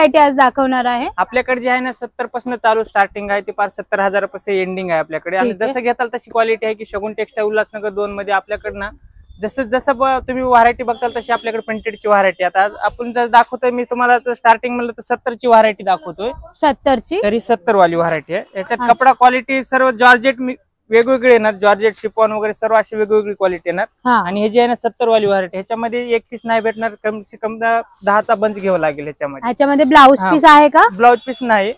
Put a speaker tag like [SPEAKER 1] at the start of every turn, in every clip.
[SPEAKER 1] Variety आज दाखवणार आहे?
[SPEAKER 2] आपल्याकडे जे आहे ना 70 पासून चालू स्टार्टिंग आहे ते 70,000 पासून एंडिंग आहे आपल्याकडे. आणि जसं घेताल तशी क्वालिटी आहे की शगुन टेक्सटाईल उल्हासनगर 2 मध्ये आपल्याकडे ना जसं जसं तुम्ही व्हरायटी बघताल तशी आपल्याकडे प्रिंटेडची व्हरायटी. आता आपण जर दाखवतोय मी तुम्हाला स्टार्टिंग म्हणलं तर 70 ची व्हरायटी दाखवतोय.
[SPEAKER 1] 70 ची
[SPEAKER 2] तरी 70 वाली व्हरायटी आहे. याच्यात कपडा क्वालिटी सर्व जॉर्जेट वेगवेगळे येणार, जॉर्जेट शिफॉन वगैरे सर्व अशी वेगवेगळी क्वालिटी येणार. आणि हे जे आहे ना 70 वाली व्हरायटी ह्याच्यामध्ये एक पीस नाही भेटणार, कम से कम 10चा बंच घ्यावा लागेल.
[SPEAKER 1] ह्याच्यामध्ये ब्लाउज पीस आहे का?
[SPEAKER 2] ब्लाउज पीस नाही,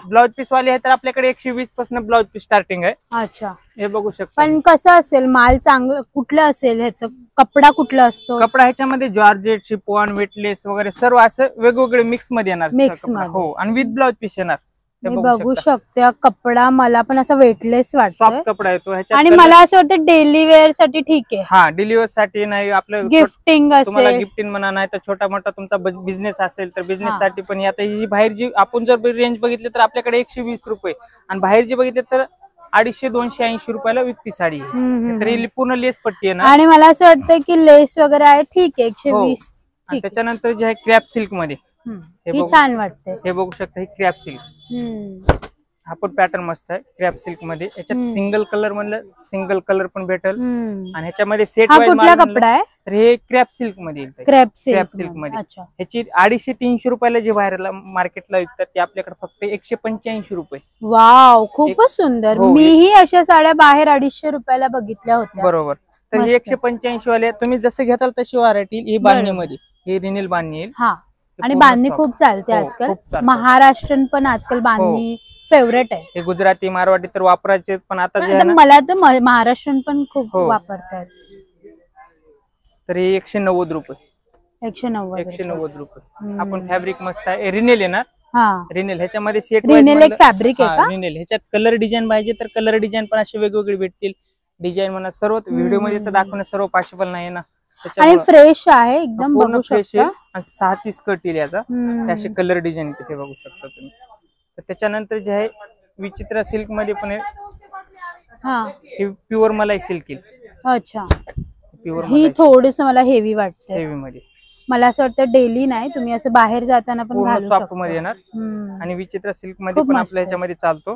[SPEAKER 2] ब्लाउज पीस वाली आहे तर आपल्याकडे 120 पासून ब्लाउज पीस स्टार्टिंग आहे.
[SPEAKER 1] अच्छा,
[SPEAKER 2] हे बघू शकता.
[SPEAKER 1] पण कसं असेल माल चांगलं कुठलं असेल, ह्याचं कपडा कुठला असतो?
[SPEAKER 2] कपडा ह्याच्यामध्ये जॉर्जेट शिफॉन वेटलेस वगैरे सर्व असं वेगवेगळे मिक्स मध्ये येणार. हो, आणि विथ ब्लाउज पीस येणार.
[SPEAKER 1] मी बघू शकते कपडा मला पण असं वेटलेस वाटतो,
[SPEAKER 2] सॉफ्ट कपडा येतो
[SPEAKER 1] आणि मला असं वाटतं डेली वेअर साठी ठीक आहे.
[SPEAKER 2] हा, डेली वेअर साठी नाही, आपलं
[SPEAKER 1] गिफ्टिंग
[SPEAKER 2] तुम्हाला गिफ्टिंग म्हणा, नाही तर छोटा मोठा तुमचा बिझनेस असेल तर बिझनेस साठी पण. आता ही बाहेर जी आपण जर रेंज बघितली तर आपल्याकडे 120 रुपये, आणि बाहेर जी बघितली तर 250-280 रुपयाला विकती साडी. तर पूर्ण लेस पट्टी आहे ना, आणि
[SPEAKER 1] मला असं वाटतं की लेस वगैरे आहे ठीक आहे 120.
[SPEAKER 2] त्याच्यानंतर जे आहे क्रॅप सिल्क मध्ये
[SPEAKER 1] हे छान वाटते.
[SPEAKER 2] हे बघू शकता, हे क्रॅप सिल्क. हा पण पॅटर्न मस्त आहे क्रॅप सिल्क मध्ये. याच्यात सिंगल कलर म्हणलं सिंगल कलर पण भेटल, आणि ह्याच्यामध्ये सेट वाईज
[SPEAKER 1] कुठला कपडा आहे?
[SPEAKER 2] तर हे क्रॅप सिल्क मध्ये येईल.
[SPEAKER 1] क्रॅप सिल्क
[SPEAKER 2] मध्ये ह्याची 250-300 रुपयाला जे बाहेरला मार्केटला विकतात ते आपल्याकडे फक्त 185 रुपये.
[SPEAKER 1] वाव, खूपच सुंदर. मीही अशा साड्या बाहेर 250 रुपयाला बघितल्या होत्या.
[SPEAKER 2] बरोबर. तर हे 185 वाले तुम्ही जसं घेताल तशी व्हरायटी. ही बांधणी मध्ये हे रिनिल बांधणी येईल.
[SPEAKER 1] आणि बांधणी खूप चालते आजकाल. महाराष्ट्रीयन पण आजकाल बांधणी फेवरेट आहे.
[SPEAKER 2] हे गुजराती मारवाडी तर वापरायचेच, पण आता जे
[SPEAKER 1] मला तर महाराष्ट्रीयन पण खूप वापरतात.
[SPEAKER 2] तर हे 190 रुपये.
[SPEAKER 1] 190
[SPEAKER 2] रुपये. आपण फॅब्रिक मस्त आहे, रिनेल येणार. रिनेल ह्याच्यामध्ये सेट
[SPEAKER 1] रिनेल एक फॅब्रिक आहे का?
[SPEAKER 2] रिनेल ह्याच्यात कलर डिझाईन पाहिजे तर कलर डिझाईन पण असे वेगवेगळे भेटतील. डिझाईन म्हणा सर्व व्हिडिओ मध्ये तर दाखवणं सर्व पॉसिबल नाही ना.
[SPEAKER 1] आणि फ्रेश आहे एकदम, बघू शकता.
[SPEAKER 2] 6 स्कर्ट येईल याचा, असे कलर डिझाईन तिथे बघू शकता तुम्ही. तर त्याच्यानंतर जे आहे विचित्रा सिल्क मध्ये पण आहे, प्युअर मलाई सिल्क येईल.
[SPEAKER 1] अच्छा, ही थोडीस मला हेवी वाटते.
[SPEAKER 2] हेवी मध्ये
[SPEAKER 1] मला असं वाटतं डेली नाही, तुम्ही असं बाहेर जाताना पण घालू शकता.
[SPEAKER 2] सॉफ्ट मध्ये येणार, आणि विचित्रा सिल्क मध्ये पण आपल्या ह्याच्यामध्ये चालतो.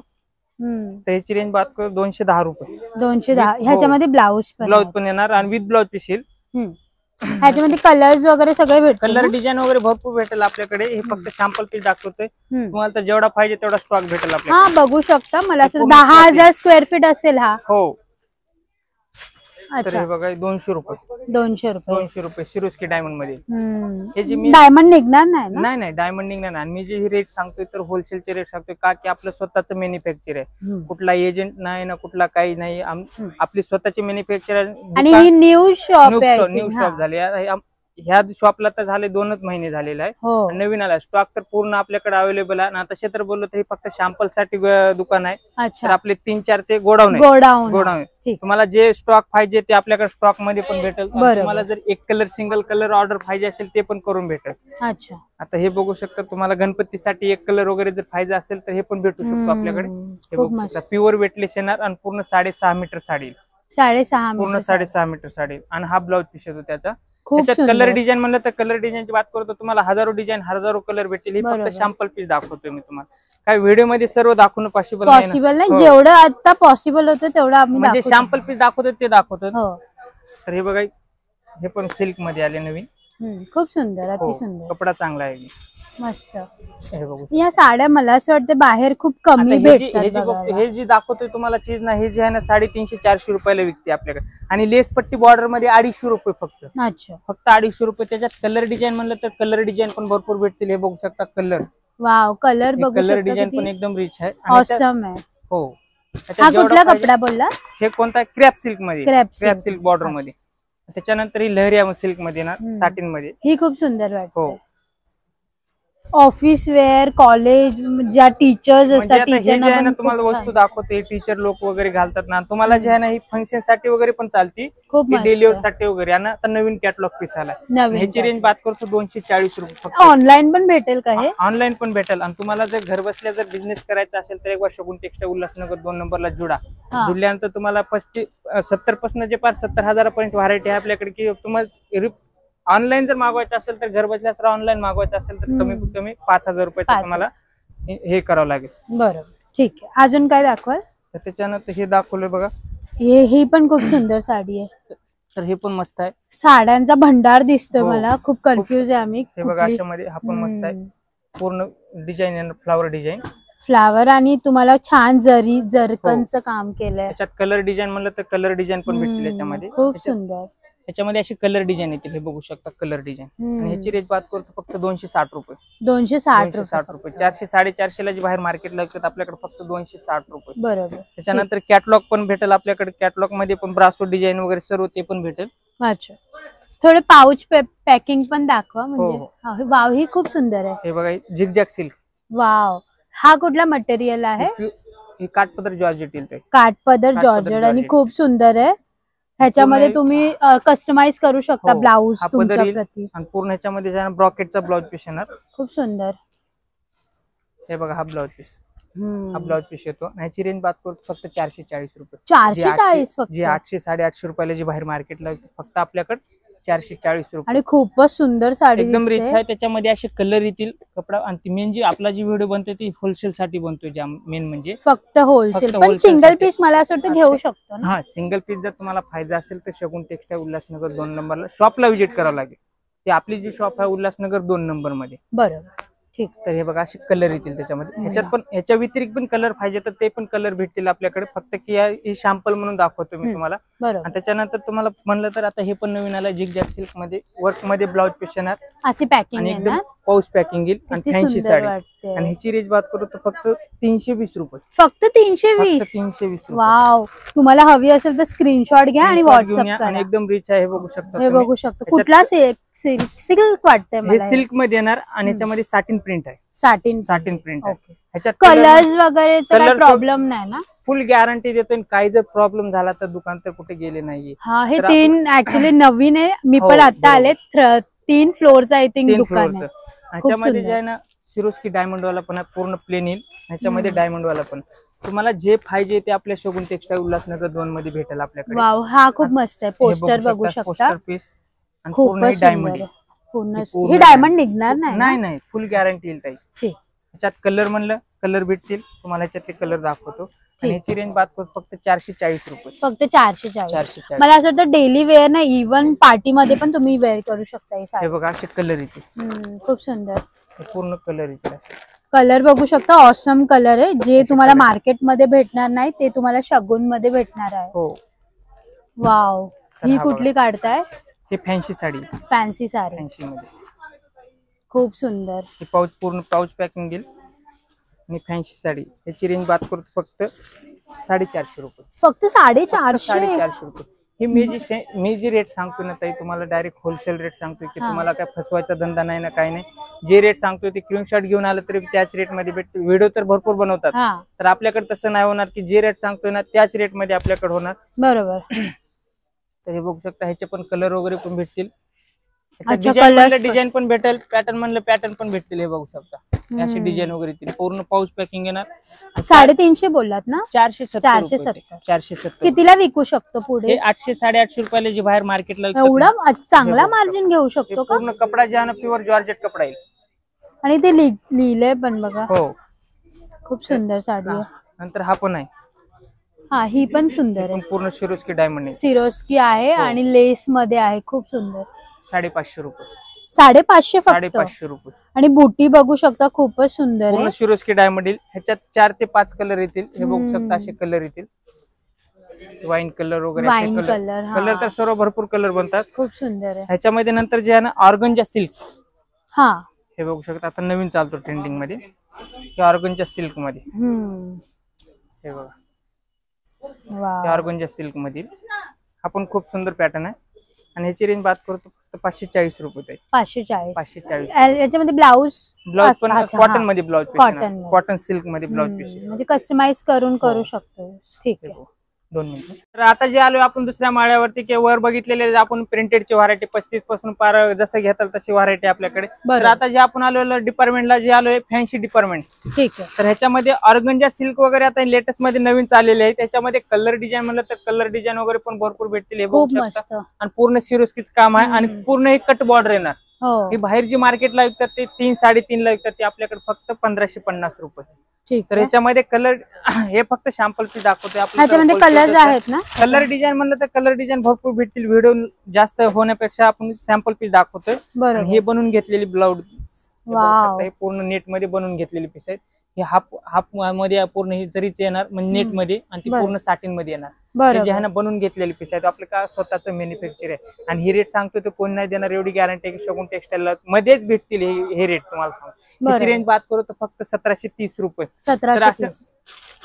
[SPEAKER 2] तर ह्याची रेंज बात करू 210 रुपये.
[SPEAKER 1] 210. ह्याच्यामध्ये ब्लाउज
[SPEAKER 2] पण येणार, आणि विथ ब्लाउज पीस येईल.
[SPEAKER 1] ह्याच्यामध्ये कलर्स वगैरे सगळे भेटतील.
[SPEAKER 2] कलर डिझाईन वगैरे भरपूर भेटेल आपल्याकडे. हे फक्त सॅम्पल पीस दाखवतोय तुम्हाला, तर जेवढा पाहिजे तेवढा स्टॉक भेटेल आपल्याला.
[SPEAKER 1] बघू शकता. मला असं 10,000 स्क्वेअर फीट असेल हा.
[SPEAKER 2] हो. तर हे बघा 200 रुपये.
[SPEAKER 1] 200
[SPEAKER 2] रुपये सिरोस्की डायमंड मध्ये.
[SPEAKER 1] हे जे डायमंड निघणार नाही.
[SPEAKER 2] नाही डायमंड निघणार नाही. मी जे रेट सांगतोय तर होलसेलचे रेट सांगतोय का की आपलं स्वतःचं मॅन्युफॅक्चर आहे. कुठला एजंट नाही ना, कुठला काही नाही. आपली स्वतःची मॅन्युफॅक्चर.
[SPEAKER 1] आणि ही न्यू शॉप
[SPEAKER 2] झाली. ह्या शॉपला तर झाले 2च महिने झालेला आहे. नवीन आला स्टॉक तर पूर्ण आपल्याकडे अवेलेबल आहे. आता तसे तर बोललो तर हे फक्त सॅम्पल साठी दुकान आहे. तर आपले 3-4 ते गोडाऊन आहे. तुम्हाला जे स्टॉक पाहिजे ते आपल्याकडे स्टॉक मध्ये पण भेटेल. तुम्हाला जर एक कलर सिंगल कलर ऑर्डर पाहिजे असेल ते पण करून भेटेल.
[SPEAKER 1] अच्छा, आता
[SPEAKER 2] हे बघू शकता. तुम्हाला गणपतीसाठी एक कलर वगैरे जर पाहिजे असेल तर हे पण भेटू शकतो आपल्याकडे. हे बघू शकता. प्युअर वेटलेस येणार, आणि पूर्ण 6.5 मीटर साडी.
[SPEAKER 1] 6.5
[SPEAKER 2] पूर्ण 6.5 मीटर साडी. आणि हा ब्लाउज पीस येतो त्याचा. त्याच्यात कलर डिझाईन म्हणलं तर कलर डिझाईनची बात करतो तुम्हाला हजारो डिझाईन, हजारो कलर भेटतील. हे फक्त सॅम्पल पीस दाखवतोय मी तुम्हाला. काय व्हिडिओ मध्ये सर्व दाखवणं पॉसिबल
[SPEAKER 1] नाही. जेवढं आता पॉसिबल होतं तेवढं आम्ही
[SPEAKER 2] म्हणजे सॅम्पल पीस दाखवतो ते दाखवतो. तर हे बघा, हे पण सिल्क मध्ये आले नवीन.
[SPEAKER 1] खूप सुंदर, अति सुंदर.
[SPEAKER 2] कपडा चांगला आहे,
[SPEAKER 1] मस्त. या साड्या मला असं वाटतं बाहेर खूप कमी भेटतात.
[SPEAKER 2] हे जी दाखवतोय तुम्हाला चीज ना, हे जे आहे ना 350-400 रुपयाला विकते आपल्याकडे. आणि लेस पट्टी बॉर्डर मध्ये 250 रुपये फक्त.
[SPEAKER 1] अच्छा,
[SPEAKER 2] फक्त 250 रुपये. त्याच्यात कलर डिझाइन म्हणलं तर कलर डिझाईन पण भरपूर भेटतील. हे बघू शकता कलर.
[SPEAKER 1] वाव, कलर बघू शकता.
[SPEAKER 2] कलर डिझाईन पण एकदम रिच आहे.
[SPEAKER 1] ऑसम आहे.
[SPEAKER 2] हो.
[SPEAKER 1] हा कुठला कपडा बोलला?
[SPEAKER 2] हे कोणता? क्रॅप सिल्क मध्ये. क्रॅप सिल्क बॉर्डर मध्ये. त्याच्यानंतर ही लहरिया सिल्क मध्ये ना, साटिन मध्ये.
[SPEAKER 1] ही खूप सुंदर वाटते. ऑफिस वेअर, कॉलेज, ज्या टीचर्स असतात
[SPEAKER 2] तुम्हाला वस्तू दाखवते. टीचर लोक वगैरे घालतात ना, तुम्हाला जे आहे ना ही फंक्शन साठी वगैरे पण चालती, डेली वेअर साठी वगैरे. आणि आता नवीन कॅटलॉग पीस आला. ह्याची रेंज बात करतो 240 रुपये फक्त.
[SPEAKER 1] ऑनलाईन पण भेटेल का हे?
[SPEAKER 2] ऑनलाईन पण भेटेल. आणि तुम्हाला जर घर बसल्या जर बिझनेस करायचा असेल तर एकदा शगुन टेक्सटाईल उल्हासनगर 2 नंबरला जुडा. जुडल्यानंतर तुम्हाला 70 पासून जे 70,000 पर्यंत व्हरायटी आहे आपल्याकडे. की तुम्हाला ऑनलाईन जर मागवायचं असेल तर घर बसल्या जर ऑनलाईन मागवायचं असेल तर कमीत कमी 5,000 रुपयाचं तुम्हाला हे करावं लागेल.
[SPEAKER 1] बरोबर, ठीक आहे. अजून काय दाखवाल?
[SPEAKER 2] तर त्याच्यानंतर हे दाखवलंय बघा,
[SPEAKER 1] ही पण खूप सुंदर साडी आहे.
[SPEAKER 2] तर हे पण मस्त आहे.
[SPEAKER 1] साड्यांचा भंडार दिसतोय मला, खूप कन्फ्युज आहे आम्ही.
[SPEAKER 2] हे बघा अशामध्ये हा पण मस्त आहे, पूर्ण डिझाईन आहे, फ्लावर डिझाईन,
[SPEAKER 1] फ्लावर आणि तुम्हाला छान जरकनचं काम केलंय.
[SPEAKER 2] त्याच्यात कलर डिझाईन म्हणलं तर कलर डिझाईन पण भेटतील याच्यामध्ये.
[SPEAKER 1] खूप सुंदर.
[SPEAKER 2] याच्यामध्ये अशी कलर डिझाईन येतील, हे बघू शकता कलर डिझाईन. आणि ह्याची रेट बात करतो फक्त 260 रुपये.
[SPEAKER 1] 260
[SPEAKER 2] रुपये. 400-450 ला जी बाहेर मार्केटला लागतात आपल्याकडे फक्त 260 रुपये.
[SPEAKER 1] बरोबर.
[SPEAKER 2] त्याच्यानंतर कॅटलॉग पण भेटेल आपल्याकडे. कॅटलॉग मध्ये पण ब्रासो डिझाईन वगैरे सर्व ते पण भेटेल.
[SPEAKER 1] अच्छा, थोडे पाऊच पॅकिंग पण दाखवा. म्हणजे वाव, ही खूप सुंदर आहे.
[SPEAKER 2] हे बघा झिगझॅग सिल्क.
[SPEAKER 1] वाव, हा कुठला मटेरियल आहे?
[SPEAKER 2] हे काठपदर जॉर्जेट येईल.
[SPEAKER 1] काठपदर जॉर्जेट आणि खूप सुंदर आहे. ह्याच्यामध्ये तुम्ही कस्टमाइज करू शकता ब्लाऊज तुमच्या प्रती.
[SPEAKER 2] आणि पूर्ण ह्याच्यामध्ये ब्रॉकेटचा ब्लाऊज पीस येणार.
[SPEAKER 1] खूप सुंदर.
[SPEAKER 2] हे बघा हा ब्लाऊज पीस, हा ब्लाऊज पीस येतो. ह्याची रेंज बात करतो फक्त 440 रुपये.
[SPEAKER 1] 440 फक्त.
[SPEAKER 2] जे 800-850 रुपयाला जी बाहेर मार्केटला फक्त आपल्याकडे 440 रुपये.
[SPEAKER 1] आणि खूपच सुंदर साडी
[SPEAKER 2] एकदम रिच आहे. त्याच्यामध्ये असे कलर येतील कपडा. आणि मेन जी आपला जी व्हिडिओ बनतोय ती होलसेल साठी बनतोय. मेन म्हणजे
[SPEAKER 1] फक्त होलसेल. पण सिंगल पीस मला असं वाटतं घेऊ शकतो ना.
[SPEAKER 2] हा, सिंगल पीस जर तुम्हाला फायदा असेल तर शगुन टेक्सटाईल उल्हासनगर 2 नंबरला शॉपला व्हिजिट करावं लागेल. ते आपली जी शॉप आहे उल्हासनगर 2 नंबर मध्ये.
[SPEAKER 1] बरोबर, ठीक.
[SPEAKER 2] तर हे बघा असे कलर येतील त्याच्यामध्ये. ह्याच्यात पण ह्याच्या व्यतिरिक्त पण कलर पाहिजे तर ते पण कलर भेटतील आपल्याकडे. फक्त की ही सॅम्पल म्हणून दाखवतो मी तुम्हाला. आणि त्याच्यानंतर तुम्हाला म्हणलं तर आता हे पण नवीन आलं झिगझॅग सिल्क मध्ये, वर्क मध्ये ब्लाऊज पीस येणार.
[SPEAKER 1] अशी पॅकिंग
[SPEAKER 2] आणि एकदम पाऊस पॅकिंग येईल. आणि फॅन्सी साडी. आणि ह्याची रेंज बात करू तर फक्त 320 रुपये.
[SPEAKER 1] फक्त 320.
[SPEAKER 2] 320 रुपये.
[SPEAKER 1] वाव, तुम्हाला हवी असेल तर स्क्रीनशॉट घ्या आणि व्हॉट्सअप करा.
[SPEAKER 2] आणि एकदम रिच आहे, हे बघू शकता.
[SPEAKER 1] हे बघू शकता. कुठला सिल्क वाटतंय
[SPEAKER 2] मला. हे सिल्क मध्ये येणार आणि ह्याच्यामध्ये सॅटिन प्रिंट आहे.
[SPEAKER 1] Satin
[SPEAKER 2] print.
[SPEAKER 1] ह्याच्यात कलर्स वगैरे प्रॉब्लेम नाही ना?
[SPEAKER 2] फुल गॅरंटी देतो. काही जर प्रॉब्लेम झाला तर दुकान तर कुठे गेले नाहीये.
[SPEAKER 1] हा, हे 3 ऍक्च्युली नवीन आहे. मी पण आता आले. 3 फ्लोअरचं आय थिंक दुकान आहे.
[SPEAKER 2] ह्याच्यामध्ये जे आहे ना सिरोस्की डायमंड वाला पण पूर्ण प्लेन येईल. ह्याच्यामध्ये डायमंड वाला पण तुम्हाला जे पाहिजे ते आपल्या शगुन टेक्सटाईल उल्हासनगर 2 मध्ये भेटेल आपल्याकडे.
[SPEAKER 1] वाव, हा खूप मस्त आहे. पोस्टर बघू शकता.
[SPEAKER 2] पोस्टर पीस
[SPEAKER 1] खूप डायमंड. हे डायमंड निघणार नाही?
[SPEAKER 2] नाही, फुल गॅरंटी येईल ताई. ह्याच्यात कलर म्हणलं कलर भेटतील तुम्हाला. ह्याच्यातले कलर दाखवतो. ह्याची रेंज बात करतो फक्त 440 रुपये.
[SPEAKER 1] फक्त 440. मला असं वाटतं डेली वेअर ना, इव्हन पार्टी मध्ये पण तुम्ही वेअर करू शकता ही साडी.
[SPEAKER 2] हे बघा असे कलर येतील.
[SPEAKER 1] खूप सुंदर.
[SPEAKER 2] पूर्ण कलर येतील.
[SPEAKER 1] कलर बघू शकता. ऑसम कलर आहे. जे तुम्हाला मार्केट मध्ये भेटणार नाही ते तुम्हाला शगुन मध्ये भेटणार आहे.
[SPEAKER 2] हो.
[SPEAKER 1] वाव, ही कुठली काढताय?
[SPEAKER 2] हे fancy sari.
[SPEAKER 1] Fancy sari.
[SPEAKER 2] Fancy मध्ये
[SPEAKER 1] खूप सुंदर.
[SPEAKER 2] ही पूर्ण पाऊच पॅकिंग येईल. आणि फॅन्सी साडी याची रेंज बात करतो फक्त 450 रुपये.
[SPEAKER 1] फक्त 450
[SPEAKER 2] रुपये. ही मी जी रेट सांगतो ना ताई तुम्हाला डायरेक्ट होलसेल रेट सांगतोय की तुम्हाला काय फसवायचा धंदा नाही ना, काही नाही. जे रेट सांगतोय ते स्क्रीनशॉट घेऊन आलं तरी त्याच रेट मध्ये भेटते. व्हिडिओ तर भरपूर बनवतात. तर आपल्याकडे तसं नाही होणार की जे रेट सांगतोय ना त्याच रेट मध्ये आपल्याकडे होणार.
[SPEAKER 1] बरोबर.
[SPEAKER 2] तर हे बघू शकता. ह्याचे पण कलर वगैरे पण भेटतील. डिझाईन पण भेटेल. पॅटर्न म्हणलं पॅटर्न पण भेटतील. हे बघू शकता. अशी डिझाईन वगैरे येतील. पूर्ण पाऊच पॅकिंग येणार.
[SPEAKER 1] 350 बोललात ना?
[SPEAKER 2] 470.
[SPEAKER 1] कितीला विकू शकतो पुढे?
[SPEAKER 2] 800-850 रुपयाला जी बाहेर मार्केटला
[SPEAKER 1] एवढा चांगला मार्जिन घेऊ शकतो का?
[SPEAKER 2] पूर्ण कपडा जे आहे ना प्युअर जॉर्जेट कपडा येईल.
[SPEAKER 1] आणि ते लिहिलंय पण बघा.
[SPEAKER 2] हो,
[SPEAKER 1] खूप सुंदर साडी आहे.
[SPEAKER 2] नंतर हा पण आहे.
[SPEAKER 1] हा, ही पण सुंदर आहे.
[SPEAKER 2] पूर्ण सिरोस्की डायमंड आहे.
[SPEAKER 1] सिरोस्की आहे आणि लेस मध्ये आहे. खूप सुंदर.
[SPEAKER 2] 550 रुपये.
[SPEAKER 1] 550 फक्त.
[SPEAKER 2] 550 रुपये.
[SPEAKER 1] आणि बुटी बघू शकता. खूपच सुंदर आहे.
[SPEAKER 2] सिरोस्की डायमंड येईल. ह्याच्यात 4 ते 5 कलर येतील. हे बघू शकता. असे कलर येतील. वाईन कलर वगैरे. कलर तर सर्व भरपूर कलर बनतात.
[SPEAKER 1] खूप सुंदर आहे.
[SPEAKER 2] ह्याच्यामध्ये नंतर जे आहे ना ऑर्गनजा सिल्क.
[SPEAKER 1] हा,
[SPEAKER 2] हे बघू शकता. आता नवीन चालतो ट्रेंडिंग मध्ये ऑर्गनजा सिल्क मध्ये. हे बघा. ऑर्गनजा सिल्क मध्ये हा पण खूप सुंदर पॅटर्न आहे. आणि ह्याची रेंज बात करतो फक्त 540 रुपये. 540.
[SPEAKER 1] याच्यामध्ये ब्लाऊज
[SPEAKER 2] पण कॉटन मध्ये ब्लाऊज पीस. कॉटन सिल्क मध्ये ब्लाऊज पीस
[SPEAKER 1] म्हणजे कस्टमाइज करून करू शकतो. ठीक आहे.
[SPEAKER 2] 2 मिनिटं. तर आता जे आलोय आपण दुसऱ्या माळ्यावरती की वर बघितलेले आपण प्रिंटेडची व्हरायटी 35 पासून पार जसं घेताल तशी व्हरायटी आपल्याकडे. तर आता जे आपण आलो डिपार्टमेंटला जे आलोय फॅन्सी डिपार्टमेंट.
[SPEAKER 1] ठीक आहे.
[SPEAKER 2] तर ह्याच्यामध्ये ऑर्गंजा सिल्क वगैरे आता लेटेस्ट मध्ये नवीन चाललेले आहे. त्याच्यामध्ये कलर डिझाईन म्हणलं तर कलर डिझाईन वगैरे पण भरपूर भेटतील. हे बघू शकता आणि पूर्ण सिरोस्कीच काम आहे आणि पूर्ण हे कट बॉर्डर येणार. ही बाहेर जी मार्केटला विकतात ते 3, 3.5 ला विकतात ते आपल्याकडे फक्त 1550 रुपये. तर ह्याच्यामध्ये कलर हे फक्त सॅम्पल पीस दाखवतोय
[SPEAKER 1] आपल्याला. कलर आहेत ना,
[SPEAKER 2] कलर डिझाईन म्हणलं तर कलर डिझाईन भरपूर भेटतील. व्हिडिओ जास्त होण्यापेक्षा आपण सॅम्पल पीस दाखवतोय. हे बनवून घेतलेली ब्लाउज हे पूर्ण नेट मध्ये बनवून घेतलेली पीस आहेत. हे हाफ मध्ये पूर्ण जरीच येणार म्हणजे नेट मध्ये आणि ती पूर्ण साटिन मध्ये येणार. जे आहे ना बनवून घेतलेली पीस आहेत. आपलं का स्वतःच मॅन्युफॅक्चर आहे आणि ही रेट सांगतो तर कोण नाही देणार एवढी गॅरंटी आहे की शगुन टेक्सटाईल मध्येच भेटतील हे रेट. तुम्हाला सांगतो याची रेंज बात करू तर फक्त 1730 रुपये.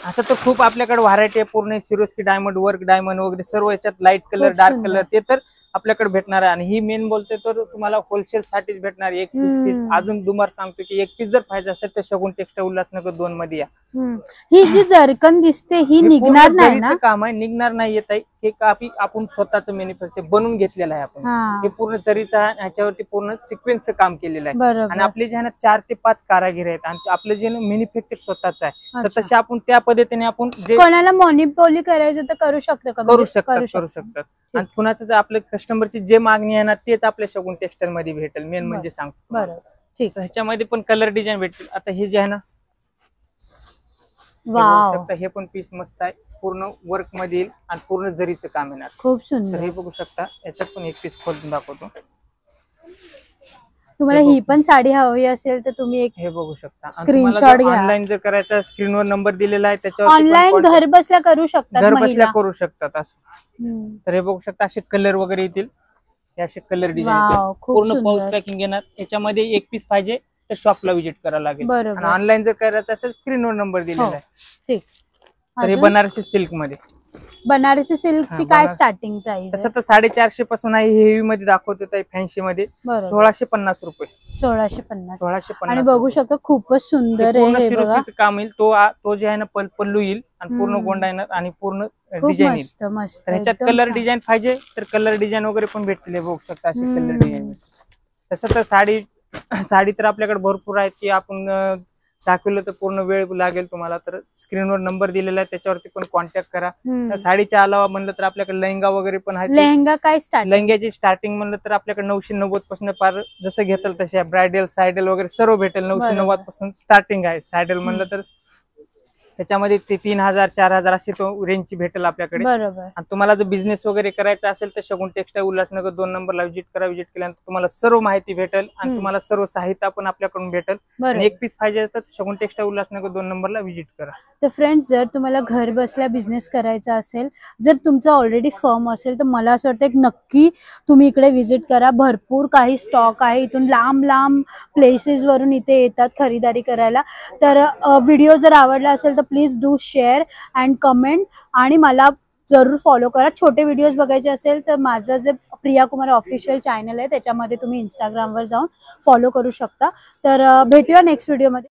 [SPEAKER 2] असं तर खूप आपल्याकडे व्हरायटी आहे. पूर्ण सिरोस्की डायमंड वर्क डायमंड वगैरे सर्व याच्यात लाईट कलर डार्क कलर ते तर आपल्याकडे भेटणार आहे. आणि ही मेन बोलते तर तुम्हाला होलसेल साठीच भेटणार. एक पीस अजून दुमार सांगतो की एक पीस जर पाहिजे असेल तर शगुन टेक्सटाईल उल्हासनगर 2 मध्ये या.
[SPEAKER 1] ही जी जरकन दिसते ही निघणार नाही ना,
[SPEAKER 2] काम आहे निघणार नाही येत आहे. हे आपण स्वतःच मॅन्युफॅक्चर बनवून घेतलेलं आहे. आपण हे पूर्ण जरीचा ह्याच्यावरती पूर्ण सिक्वेन्सचं काम केलेलं आहे. आणि आपले जे आहे ना 4 ते 5 कारागीर आहेत आणि आपलं जे मॅन्युफॅक्चर स्वतःच आहे. तर तसे आपण त्या पद्धतीने आपण जे
[SPEAKER 1] कोणाला मॉनिपोली करायचं तर करू शकतो
[SPEAKER 2] करू शकतात. आणि पुन्हाच जर आपल्या कस्टमरची जे मागणी आहे ना तेच आपल्या शगुन टेक्सटाईल मध्ये भेटेल. मेन म्हणजे सांगतो.
[SPEAKER 1] बरोबर, ठीक.
[SPEAKER 2] ह्याच्यामध्ये पण कलर डिझाईन भेटतील. आता हे जे आहे ना हे पण पीस मस्त आहे. पूर्ण वर्क मध्ये येईल आणि पूर्ण जरीचं काम येणार.
[SPEAKER 1] खूप सुंदर.
[SPEAKER 2] हे बघू शकता. याच्यात पण एक पीस खोलून दाखवतो.
[SPEAKER 1] तुम्हाला ही पण साडी हवी असेल तर तुम्ही एक
[SPEAKER 2] हे बघू शकता.
[SPEAKER 1] स्क्रीनशॉट घ्या.
[SPEAKER 2] ऑनलाईन जर करायचा स्क्रीनवर नंबर दिलेला आहे त्याच्यावर
[SPEAKER 1] ऑनलाईन घर बसल्या करू शकतात.
[SPEAKER 2] घर बसल्या करू शकतात असं. तर हे बघू शकता असे कलर वगैरे येतील. हे असे कलर डिझाईन पूर्ण पाऊच पॅकिंग येणार. याच्यामध्ये एक पीस पाहिजे तर शॉपला व्हिजिट करावं लागेल. आणि ऑनलाईन जर करायचं असेल स्क्रीनवर नंबर दिलेला आहे.
[SPEAKER 1] ठीक.
[SPEAKER 2] तर हे बनारसी सिल्क मध्ये.
[SPEAKER 1] बनारसी सिल्कची काय स्टार्टिंग प्राइस?
[SPEAKER 2] तसं तर 450 पासून आहे. हेवी मध्ये दाखवतो फॅन्सी मध्ये 1650 रुपये.
[SPEAKER 1] 1650 आणि बघू शकतो खूपच सुंदर आहे.
[SPEAKER 2] सिरोस्कीचं काम येईल. तो जे आहे ना पल्लू येईल आणि पूर्ण गोंडा येणार आणि पूर्ण डिझाईन येईल. ह्याच्यात कलर डिझाईन पाहिजे तर कलर डिझाईन वगैरे पण भेटतील. बघू शकता असे कलर डिझाईन. तसं तर साडी तर आपल्याकडे भरपूर आहेत की आपण दाखवलं तर पूर्ण वेळ लागेल तुम्हाला. तर स्क्रीनवर नंबर दिलेला आहे त्याच्यावरती पण कॉन्टॅक्ट करा. साडीच्या अलावा म्हणलं तर आपल्याकडे लेहंगा वगैरे पण आहे.
[SPEAKER 1] लेहंगा काय
[SPEAKER 2] लेहंग्याची स्टार्टिंग म्हणलं तर आपल्याकडे 990 पासून पार जसं घेताल तसे ब्रायडल सायडल वगैरे सर्व भेटेल. 990 पासून स्टार्टिंग आहे. सायडल म्हणलं तर त्याच्यामध्ये ते 3000 4000 अशी तो रेंजची भेटेल आपल्याकडे. आणि तुम्हाला जर बिझनेस वगैरे करायचा असेल तर शगुन टेक्सटाईल उल्हासनगर 2 नंबरला व्हिजिट करा. व्हिजिट केल्यानंतर तुम्हाला सर्व माहिती भेटेल आणि तुम्हाला सर्व साहित्य पण आपल्याकडून भेटेल. आणि एक पीस पाहिजे तर शगुन टेक्सटाईल उल्हासनगर 2 नंबरला व्हिजिट करा.
[SPEAKER 1] तर फ्रेंड्स जर तुम्हाला घर बसल्या बिझनेस करायचा असेल, जर तुमचा ऑलरेडी फर्म असेल तर मला असं वाटतं की नक्की तुम्ही इकडे व्हिजिट करा. भरपूर काही स्टॉक आहे. इथून लांब लांब प्लेसेस वरून इथे येतात खरीदारी करायला. तर व्हिडिओ जर आवडला असेल तर please do share and comment आणि मला जरूर फॉलो करा. छोटे व्हिडिओज बघायचे असेल तर माझं जे प्रिया कुमार ऑफिशियल चॅनल आहे त्याच्यामध्ये तुम्ही इंस्टाग्रामवर जाऊन फॉलो करू शकता. तर भेटूया नेक्स्ट व्हिडिओमध्ये.